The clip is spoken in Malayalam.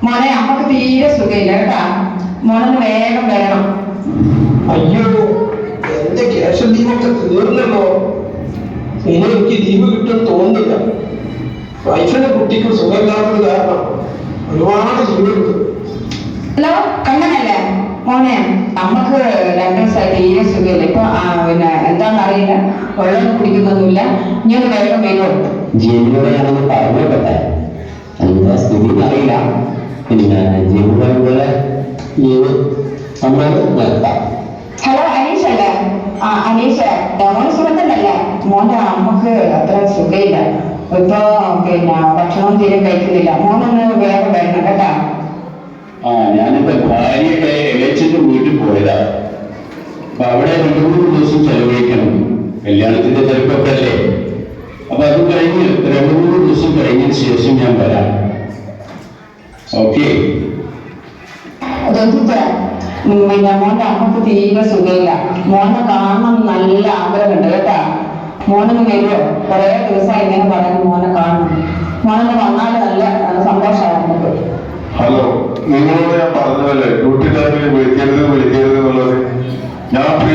മോനെ അമ്മക്ക് തീരെ സുഖമില്ല കേട്ടാ. മോനൊന്ന് വേഗം വരണം. അയ്യോ, എന്റെ ക്യാഷ് ലീവൊക്കെ തീർന്നല്ലോ. ഇനി എനിക്ക് ലീവ് കിട്ടുമെന്ന് തോന്നുന്നില്ല. വൈഫിന്റെ കുട്ടിക്ക് സുഖമില്ലാത്തത് കാരണം ഒരുപാട് ലീവ് എടുത്തു. ഹലോ, കണ്ണനല്ലേ മോനെ? അമ്മക്ക് 2 ദിവസമായി തീരെ സുഖമില്ല. ഇപ്പൊ പിന്നെ എന്താണെന്നറിയില്ല, വെള്ളം കുടിക്കുന്നൊന്നുമില്ല. ഇനി ഒന്ന് വേഗം വരുമോ? ജീവനോടെ ഞാനൊന്ന് പറഞ്ഞോട്ടെ, എന്താ സ്ഥിതി അറിയില്ല. പിന്നെ ജീവനോടെ പോലെ ലീവ് നമ്മൾ നിർത്താം. ഹലോ, അനീഷ് അല്ലേ? അനീഷ്, മോന് സുഖത്തല്ലേ? മോന്റെ അമ്മക്ക് അത്ര സുഖമില്ല. ഇപ്പൊ പിന്നെ ഭക്ഷണം തീരെ കഴിക്കുന്നില്ല. മോനൊന്ന് വേഗം വരണം കേട്ടാ. ഞാനിപ്പോ ഭാര്യയുടെ ഇളച്ചിന്റെ വീട്ടിൽ പോയതാ. അപ്പൊ അവിടെ 2-3 ദിവസം ചെലവഴിക്കണം. കല്യാണത്തിന്റെ തിരക്കൊക്കെ അല്ലേ. അപ്പൊ അത് കഴിഞ്ഞ് 2-3 ദിവസം കഴിഞ്ഞതിന് ശേഷം ഞാൻ വരാം. ഓക്കെ? പിന്നെ മോന്റെ അമ്മക്ക് തീരെ സുഖമില്ല. മോനെ കാണണം നല്ല ആഗ്രഹമുണ്ട് കേട്ടാ. മോനൊന്ന് വരുമോ? കുറെ ദിവസമായി ഇങ്ങനെ പറയുന്നു മോനെ കാണണം. മോനൊന്ന് വന്നാൽ നല്ല സന്തോഷമാണ് നമുക്ക്. ഹലോ, നിങ്ങളോട് ഞാൻ പറഞ്ഞതല്ലേ ഡ്യൂട്ടി ടൈമിൽ വിളിക്കരുത് എന്നുള്ളത്. ഞാൻ ഫ്രീ